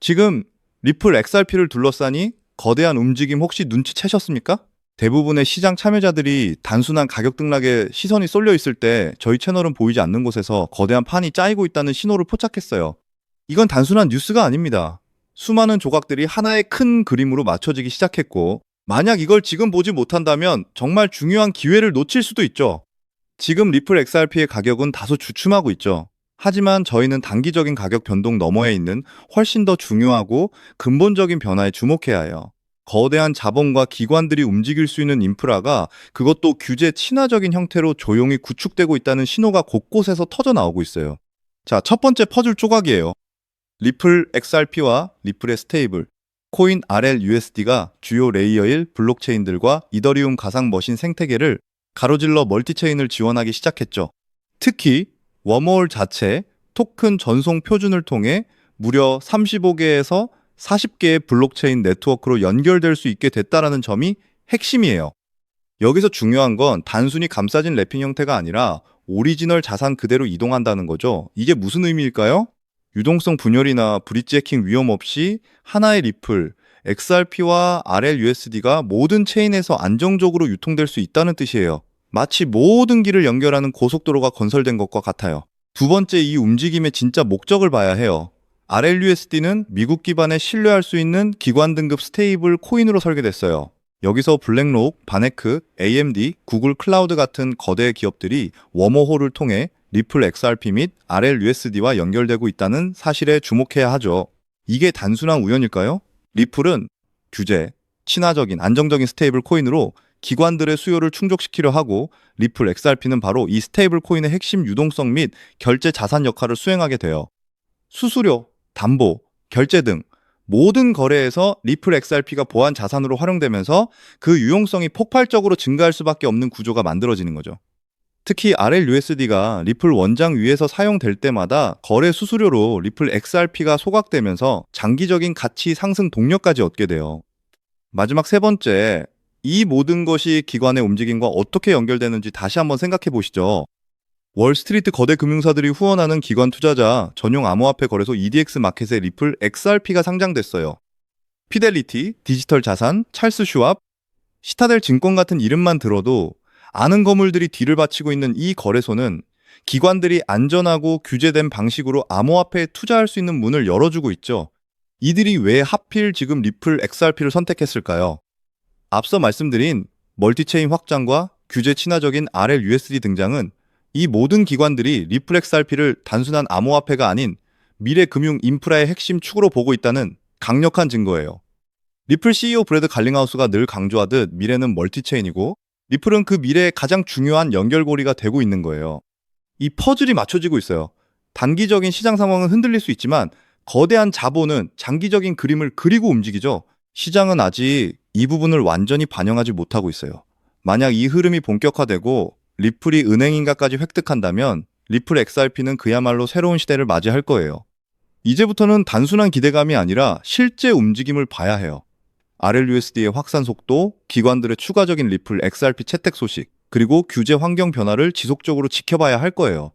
지금 리플 XRP를 둘러싸니 거대한 움직임 혹시 눈치채셨습니까? 대부분의 시장 참여자들이 단순한 가격 등락에 시선이 쏠려 있을 때 저희 채널은 보이지 않는 곳에서 거대한 판이 짜이고 있다는 신호를 포착했어요. 이건 단순한 뉴스가 아닙니다. 수많은 조각들이 하나의 큰 그림으로 맞춰지기 시작했고, 만약 이걸 지금 보지 못한다면 정말 중요한 기회를 놓칠 수도 있죠. 지금 리플 XRP의 가격은 다소 주춤하고 있죠. 하지만 저희는 단기적인 가격 변동 너머에 있는 훨씬 더 중요하고 근본적인 변화에 주목해야 해요. 거대한 자본과 기관들이 움직일 수 있는 인프라가, 그것도 규제 친화적인 형태로 조용히 구축되고 있다는 신호가 곳곳에서 터져 나오고 있어요. 자, 첫 번째 퍼즐 조각이에요. 리플 XRP와 리플의 스테이블, 코인 RLUSD가 주요 레이어일 블록체인들과 이더리움 가상 머신 생태계를 가로질러 멀티체인을 지원하기 시작했죠. 특히 웜홀 자체 토큰 전송 표준을 통해 무려 35개에서 40개의 블록체인 네트워크로 연결될 수 있게 됐다는 점이 핵심이에요. 여기서 중요한 건 단순히 감싸진 랩핑 형태가 아니라 오리지널 자산 그대로 이동한다는 거죠. 이게 무슨 의미일까요? 유동성 분열이나 브릿지 해킹 위험 없이 하나의 리플, XRP와 RLUSD가 모든 체인에서 안정적으로 유통될 수 있다는 뜻이에요. 마치 모든 길을 연결하는 고속도로가 건설된 것과 같아요. 두 번째, 이 움직임의 진짜 목적을 봐야 해요. RLUSD는 미국 기반에 신뢰할 수 있는 기관 등급 스테이블 코인으로 설계됐어요. 여기서 블랙록, 바네크, AMD, 구글 클라우드 같은 거대 기업들이 웜홀을 통해 리플 XRP 및 RLUSD와 연결되고 있다는 사실에 주목해야 하죠. 이게 단순한 우연일까요? 리플은 규제, 친화적인, 안정적인 스테이블 코인으로 기관들의 수요를 충족시키려 하고, 리플 XRP는 바로 이 스테이블 코인의 핵심 유동성 및 결제 자산 역할을 수행하게 돼요. 수수료, 담보, 결제 등 모든 거래에서 리플 XRP가 보안 자산으로 활용되면서 그 유용성이 폭발적으로 증가할 수밖에 없는 구조가 만들어지는 거죠. 특히 RLUSD가 리플 원장 위에서 사용될 때마다 거래 수수료로 리플 XRP가 소각되면서 장기적인 가치 상승 동력까지 얻게 돼요. 마지막 세 번째, 이 모든 것이 기관의 움직임과 어떻게 연결되는지 다시 한번 생각해 보시죠. 월스트리트 거대 금융사들이 후원하는 기관 투자자 전용 암호화폐 거래소 EDX 마켓에 리플 XRP가 상장됐어요. 피델리티, 디지털 자산, 찰스 슈왑, 시타델 증권 같은 이름만 들어도 아는 거물들이 뒤를 바치고 있는 이 거래소는 기관들이 안전하고 규제된 방식으로 암호화폐에 투자할 수 있는 문을 열어주고 있죠. 이들이 왜 하필 지금 리플 XRP를 선택했을까요? 앞서 말씀드린 멀티체인 확장과 규제 친화적인 RLUSD 등장은 이 모든 기관들이 리플 XRP를 단순한 암호화폐가 아닌 미래 금융 인프라의 핵심 축으로 보고 있다는 강력한 증거예요. 리플 CEO 브래드 갈링하우스가 늘 강조하듯 미래는 멀티체인이고, 리플은 그 미래의 가장 중요한 연결고리가 되고 있는 거예요. 이 퍼즐이 맞춰지고 있어요. 단기적인 시장 상황은 흔들릴 수 있지만 거대한 자본은 장기적인 그림을 그리고 움직이죠. 시장은 아직 이 부분을 완전히 반영하지 못하고 있어요. 만약 이 흐름이 본격화되고 리플이 은행인가까지 획득한다면 리플 XRP는 그야말로 새로운 시대를 맞이할 거예요. 이제부터는 단순한 기대감이 아니라 실제 움직임을 봐야 해요. RLUSD의 확산 속도, 기관들의 추가적인 리플 XRP 채택 소식, 그리고 규제 환경 변화를 지속적으로 지켜봐야 할 거예요.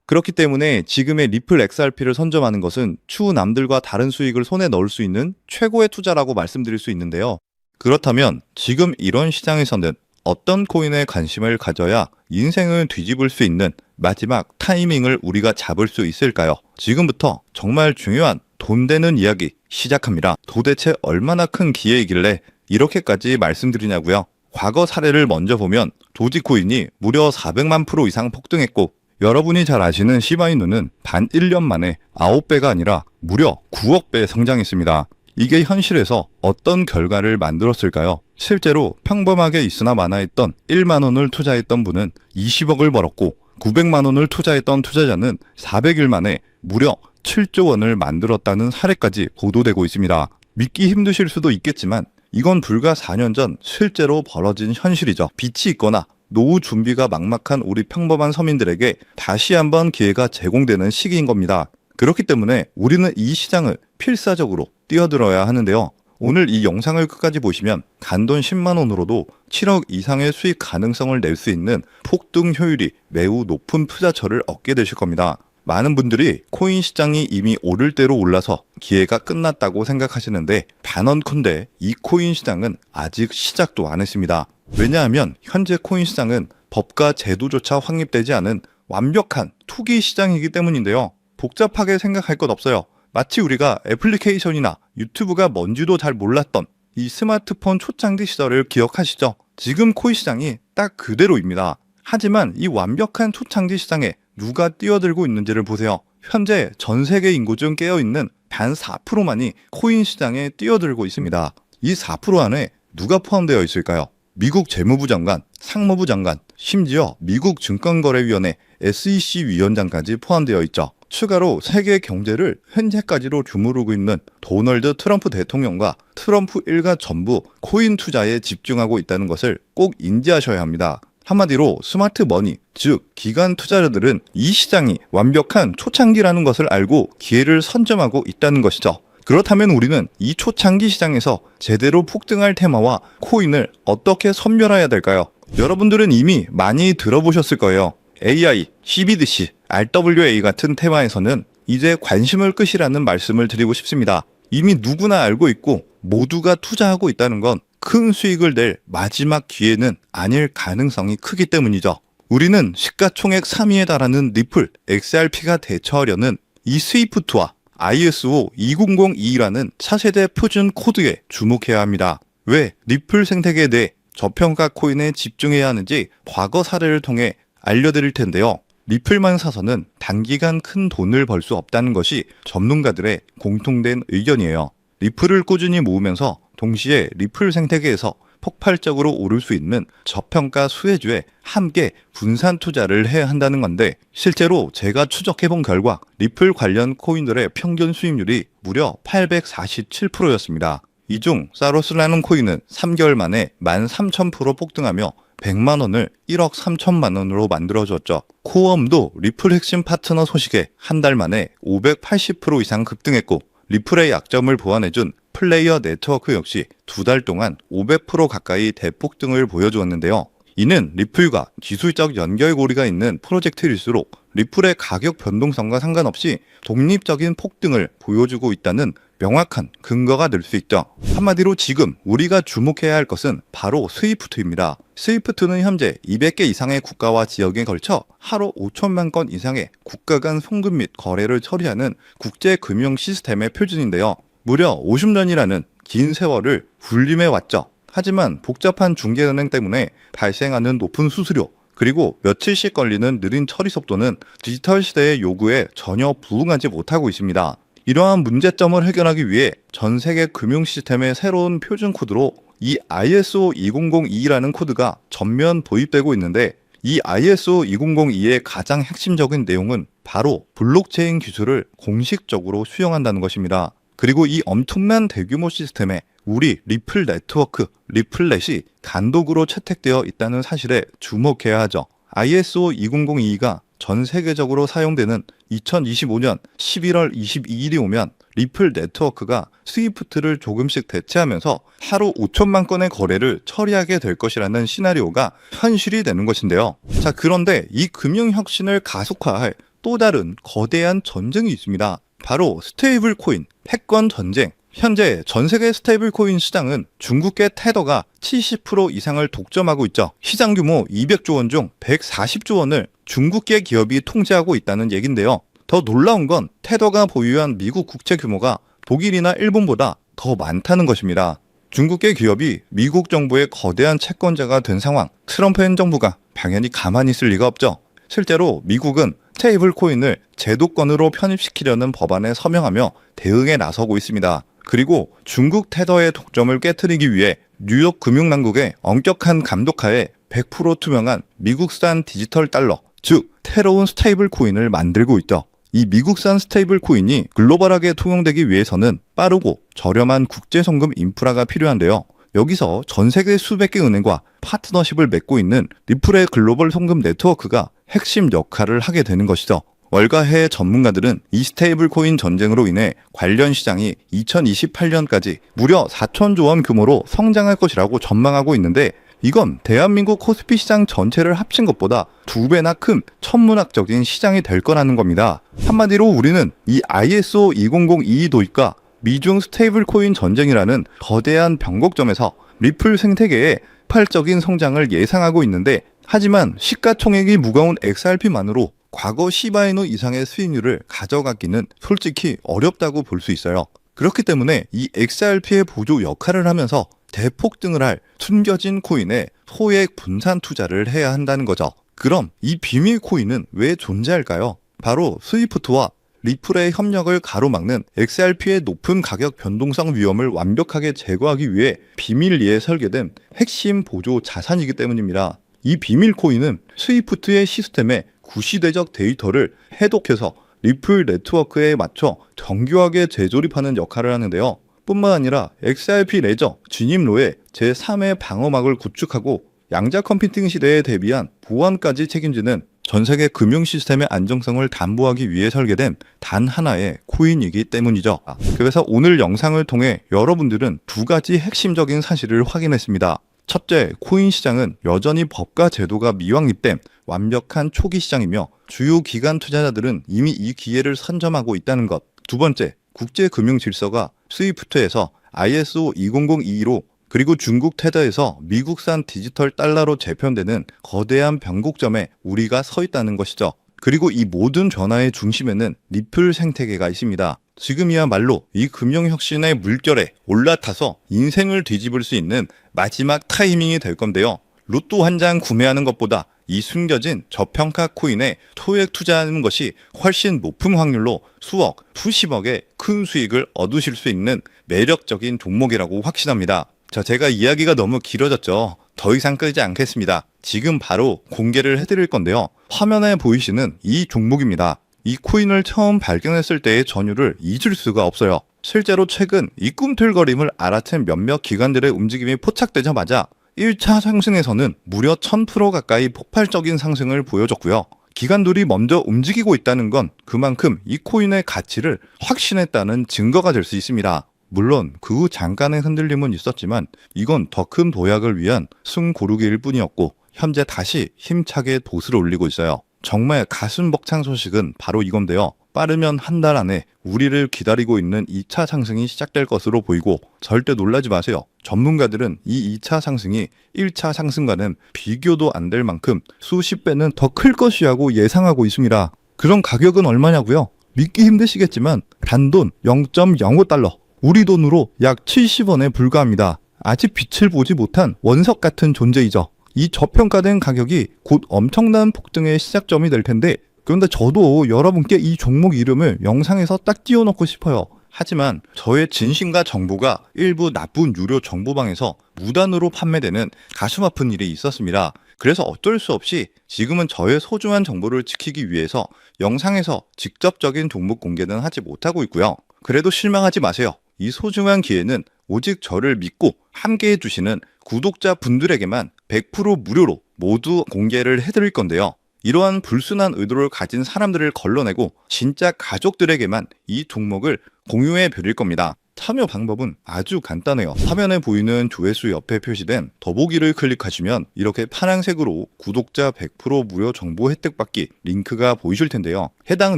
그렇기 때문에 지금의 리플 XRP를 선점하는 것은 추후 남들과 다른 수익을 손에 넣을 수 있는 최고의 투자라고 말씀드릴 수 있는데요. 그렇다면 지금 이런 시장에서는 어떤 코인에 관심을 가져야 인생을 뒤집을 수 있는 마지막 타이밍을 우리가 잡을 수 있을까요? 지금부터 정말 중요한 돈 되는 이야기 시작합니다. 도대체 얼마나 큰 기회이길래 이렇게까지 말씀드리냐고요? 과거 사례를 먼저 보면 도지코인이 무려 400만 프로 이상 폭등했고, 여러분이 잘 아시는 시바이누는 단 1년 만에 9배가 아니라 무려 9억 배 성장했습니다. 이게 현실에서 어떤 결과를 만들었을까요? 실제로 평범하게 있으나 마나했던 1만 원을 투자했던 분은 20억을 벌었고, 900만 원을 투자했던 투자자는 400일 만에 무려 7조 원을 만들었다는 사례까지 보도되고 있습니다. 믿기 힘드실 수도 있겠지만 이건 불과 4년 전 실제로 벌어진 현실이죠. 빚이 있거나 노후 준비가 막막한 우리 평범한 서민들에게 다시 한번 기회가 제공되는 시기인 겁니다. 그렇기 때문에 우리는 이 시장을 필사적으로 뛰어들어야 하는데요. 오늘 이 영상을 끝까지 보시면 단돈 10만 원으로도 7억 이상의 수익 가능성을 낼 수 있는 폭등 효율이 매우 높은 투자처를 얻게 되실 겁니다. 많은 분들이 코인 시장이 이미 오를 대로 올라서 기회가 끝났다고 생각하시는데 단언컨대 이 코인 시장은 아직 시작도 안 했습니다. 왜냐하면 현재 코인 시장은 법과 제도조차 확립되지 않은 완벽한 투기 시장이기 때문인데요. 복잡하게 생각할 것 없어요. 마치 우리가 애플리케이션이나 유튜브가 뭔지도 잘 몰랐던 이 스마트폰 초창기 시절을 기억하시죠? 지금 코인 시장이 딱 그대로입니다. 하지만 이 완벽한 초창기 시장에 누가 뛰어들고 있는지를 보세요. 현재 전 세계 인구 중 깨어있는 단 4%만이 코인 시장에 뛰어들고 있습니다. 이 4% 안에 누가 포함되어 있을까요? 미국 재무부 장관, 상무부 장관, 심지어 미국 증권거래위원회 SEC 위원장까지 포함되어 있죠. 추가로 세계 경제를 현재까지로 주무르고 있는 도널드 트럼프 대통령과 트럼프 일가 전부 코인 투자에 집중하고 있다는 것을 꼭 인지하셔야 합니다. 한마디로 스마트 머니, 즉 기관 투자자들은 이 시장이 완벽한 초창기라는 것을 알고 기회를 선점하고 있다는 것이죠. 그렇다면 우리는 이 초창기 시장에서 제대로 폭등할 테마와 코인을 어떻게 선별해야 될까요? 여러분들은 이미 많이 들어보셨을 거예요. AI, CBDC, RWA 같은 테마에서는 이제 관심을 끄시라는 말씀을 드리고 싶습니다. 이미 누구나 알고 있고 모두가 투자하고 있다는 건 큰 수익을 낼 마지막 기회는 아닐 가능성이 크기 때문이죠. 우리는 시가총액 3위에 달하는 리플, XRP가 대처하려는 이 스위프트와 ISO 2002라는 차세대 표준 코드에 주목해야 합니다. 왜 리플 생태계에 대해 저평가 코인에 집중해야 하는지 과거 사례를 통해 알려드릴 텐데요. 리플만 사서는 단기간 큰 돈을 벌 수 없다는 것이 전문가들의 공통된 의견이에요. 리플을 꾸준히 모으면서 동시에 리플 생태계에서 폭발적으로 오를 수 있는 저평가 수혜주에 함께 분산 투자를 해야 한다는 건데 실제로 제가 추적해본 결과 리플 관련 코인들의 평균 수익률이 무려 847%였습니다. 이 중 사로스라는 코인은 3개월 만에 13,000% 폭등하며 100만 원을 1억 3천만 원으로 만들어줬죠. 코어음도 리플 핵심 파트너 소식에 한 달 만에 580% 이상 급등했고 리플의 약점을 보완해준 플레이어 네트워크 역시 2달 동안 500% 가까이 대폭등을 보여주었는데요. 이는 리플과 기술적 연결고리가 있는 프로젝트일수록 리플의 가격 변동성과 상관없이 독립적인 폭등을 보여주고 있다는 명확한 근거가 될 수 있죠. 한마디로 지금 우리가 주목해야 할 것은 바로 스위프트입니다. 스위프트는 현재 200개 이상의 국가와 지역에 걸쳐 하루 5천만 건 이상의 국가 간 송금 및 거래를 처리하는 국제 금융 시스템의 표준인데요. 무려 50년이라는 긴 세월을 군림해 왔죠. 하지만 복잡한 중개은행 때문에 발생하는 높은 수수료, 그리고 며칠씩 걸리는 느린 처리 속도는 디지털 시대의 요구에 전혀 부응하지 못하고 있습니다. 이러한 문제점을 해결하기 위해 전 세계 금융 시스템의 새로운 표준 코드로 이 ISO 2002라는 코드가 전면 도입되고 있는데 이 ISO 2002의 가장 핵심적인 내용은 바로 블록체인 기술을 공식적으로 수용한다는 것입니다. 그리고 이 엄청난 대규모 시스템에 우리 리플 네트워크, 리플렛이 단독으로 채택되어 있다는 사실에 주목해야 하죠. ISO 2002가 전 세계적으로 사용되는 2025년 11월 22일이 오면 리플 네트워크가 스위프트를 조금씩 대체하면서 하루 5천만 건의 거래를 처리하게 될 것이라는 시나리오가 현실이 되는 것인데요. 자, 그런데 이 금융혁신을 가속화할 또 다른 거대한 전쟁이 있습니다. 바로 스테이블 코인, 패권 전쟁. 현재 전 세계 스테이블 코인 시장은 중국계 테더가 70% 이상을 독점하고 있죠. 시장 규모 200조 원 중 140조 원을 중국계 기업이 통제하고 있다는 얘긴데요. 더 놀라운 건 테더가 보유한 미국 국채 규모가 독일이나 일본보다 더 많다는 것입니다. 중국계 기업이 미국 정부의 거대한 채권자가 된 상황, 트럼프 행정부가 당연히 가만히 있을 리가 없죠. 실제로 미국은 스테이블 코인을 제도권으로 편입시키려는 법안에 서명하며 대응에 나서고 있습니다. 그리고 중국 테더의 독점을 깨트리기 위해 뉴욕 금융당국의 엄격한 감독하에 100% 투명한 미국산 디지털 달러, 즉 새로운 스테이블 코인을 만들고 있죠. 이 미국산 스테이블 코인이 글로벌하게 통용되기 위해서는 빠르고 저렴한 국제송금 인프라가 필요한데요. 여기서 전 세계 수백 개 은행과 파트너십을 맺고 있는 리플의 글로벌 송금 네트워크가 핵심 역할을 하게 되는 것이죠. 월가 해외 전문가들은 이 스테이블 코인 전쟁으로 인해 관련 시장이 2028년까지 무려 4천조 원 규모로 성장할 것이라고 전망하고 있는데 이건 대한민국 코스피 시장 전체를 합친 것보다 2배나 큰 천문학적인 시장이 될 거라는 겁니다. 한마디로 우리는 이 ISO 20022 도입과 미중 스테이블 코인 전쟁이라는 거대한 변곡점에서 리플 생태계의 폭발적인 성장을 예상하고 있는데, 하지만 시가총액이 무거운 XRP만으로 과거 시바이노 이상의 수익률을 가져가기는 솔직히 어렵다고 볼 수 있어요. 그렇기 때문에 이 XRP의 보조 역할을 하면서 대폭등을 할 숨겨진 코인에 소액 분산 투자를 해야 한다는 거죠. 그럼 이 비밀 코인은 왜 존재할까요? 바로 스위프트와 리플의 협력을 가로막는 XRP의 높은 가격 변동성 위험을 완벽하게 제거하기 위해 비밀리에 설계된 핵심 보조 자산이기 때문입니다. 이 비밀 코인은 스위프트의 시스템에 구시대적 데이터를 해독해서 리플 네트워크에 맞춰 정교하게 재조립하는 역할을 하는데요. 뿐만 아니라 XRP 레저 진입로에 제3의 방어막을 구축하고 양자 컴퓨팅 시대에 대비한 보안까지 책임지는 전세계 금융 시스템의 안정성을 담보하기 위해 설계된 단 하나의 코인이기 때문이죠. 그래서 오늘 영상을 통해 여러분들은 2가지 핵심적인 사실을 확인했습니다. 첫째, 코인 시장은 여전히 법과 제도가 미확립된 완벽한 초기 시장이며 주요 기관 투자자들은 이미 이 기회를 선점하고 있다는 것. 두 번째, 국제 금융 질서가 스위프트에서 ISO 20022로 그리고 중국 테더에서 미국산 디지털 달러로 재편되는 거대한 변곡점에 우리가 서 있다는 것이죠. 그리고 이 모든 변화의 중심에는 리플 생태계가 있습니다. 지금이야말로 이 금융혁신의 물결에 올라타서 인생을 뒤집을 수 있는 마지막 타이밍이 될 건데요. 로또 한 장 구매하는 것보다 이 숨겨진 저평가 코인에 소액 투자하는 것이 훨씬 높은 확률로 수억, 수십억의 큰 수익을 얻으실 수 있는 매력적인 종목이라고 확신합니다. 제가 이야기가 너무 길어졌죠. 더 이상 끌지 않겠습니다. 지금 바로 공개를 해드릴 건데요. 화면에 보이시는 이 종목입니다. 이 코인을 처음 발견했을 때의 전율을 잊을 수가 없어요. 실제로 최근 이 꿈틀거림을 알아챈 몇몇 기관들의 움직임이 포착되자마자 1차 상승에서는 무려 1000% 가까이 폭발적인 상승을 보여줬고요. 기관들이 먼저 움직이고 있다는 건 그만큼 이 코인의 가치를 확신했다는 증거가 될 수 있습니다. 물론 그 후 잠깐의 흔들림은 있었지만 이건 더 큰 도약을 위한 숨고르기일 뿐이었고 현재 다시 힘차게 돛을 올리고 있어요. 정말 가슴 벅찬 소식은 바로 이건데요. 빠르면 한 달 안에 우리를 기다리고 있는 2차 상승이 시작될 것으로 보이고 절대 놀라지 마세요. 전문가들은 이 2차 상승이 1차 상승과는 비교도 안 될 만큼 수십 배는 더 클 것이라고 예상하고 있습니다. 그럼 가격은 얼마냐고요? 믿기 힘드시겠지만 단돈 0.05달러, 우리 돈으로 약 70원에 불과합니다. 아직 빛을 보지 못한 원석 같은 존재이죠. 이 저평가된 가격이 곧 엄청난 폭등의 시작점이 될 텐데, 그런데 저도 여러분께 이 종목 이름을 영상에서 딱 띄워놓고 싶어요. 하지만 저의 진심과 정보가 일부 나쁜 유료 정보방에서 무단으로 판매되는 가슴 아픈 일이 있었습니다. 그래서 어쩔 수 없이 지금은 저의 소중한 정보를 지키기 위해서 영상에서 직접적인 종목 공개는 하지 못하고 있고요. 그래도 실망하지 마세요. 이 소중한 기회는 오직 저를 믿고 함께해 주시는 구독자 분들에게만 100% 무료로 모두 공개를 해드릴 건데요. 이러한 불순한 의도를 가진 사람들을 걸러내고 진짜 가족들에게만 이 종목을 공유해 드릴 겁니다. 참여 방법은 아주 간단해요. 화면에 보이는 조회수 옆에 표시된 더보기를 클릭하시면 이렇게 파란색으로 구독자 100% 무료 정보 혜택 받기 링크가 보이실 텐데요. 해당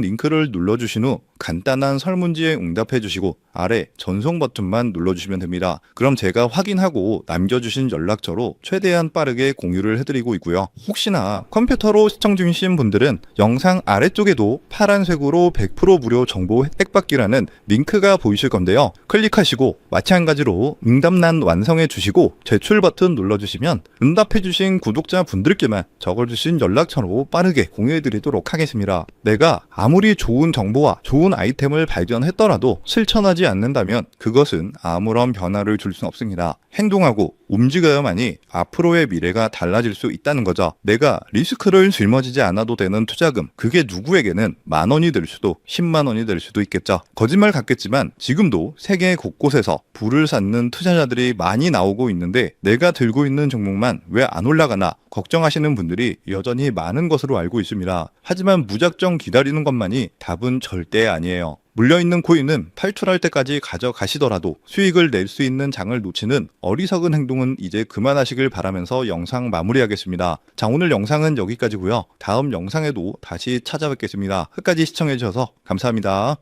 링크를 눌러주신 후 간단한 설문지에 응답해 주시고 아래 전송 버튼만 눌러주시면 됩니다. 그럼 제가 확인하고 남겨주신 연락처로 최대한 빠르게 공유를 해드리고 있고요. 혹시나 컴퓨터로 시청 중이신 분들은 영상 아래쪽에도 파란색으로 100% 무료 정보 혜택 받기라는 링크가 보이실 건데요. 클릭하시고 마찬가지로 응답란 완성해 주시고 제출 버튼 눌러주시면 응답해 주신 구독자 분들께만 적어주신 연락처로 빠르게 공유해 드리도록 하겠습니다. 내가 아무리 좋은 정보와 좋은 아이템을 발견했더라도 실천하지 않는다면 그것은 아무런 변화를 줄 수는 없습니다. 행동하고 움직여야만이 앞으로의 미래가 달라질 수 있다는 거죠. 내가 리스크를 짊어지지 않아도 되는 투자금, 그게 누구에게는 10,000원이 될 수도 100,000원이 될 수도 있겠죠. 거짓말 같겠지만 지금도 세계 곳곳에서 부를 쌓는 투자자들이 많이 나오고 있는데 내가 들고 있는 종목만 왜 안 올라가나 걱정하시는 분들이 여전히 많은 것으로 알고 있습니다. 하지만 무작정 기다리는 것만이 답은 절대 아니에요. 물려있는 코인은 탈출할 때까지 가져가시더라도 수익을 낼 수 있는 장을 놓치는 어리석은 행동은 이제 그만하시길 바라면서 영상 마무리하겠습니다. 자, 오늘 영상은 여기까지고요. 다음 영상에도 다시 찾아뵙겠습니다. 끝까지 시청해주셔서 감사합니다.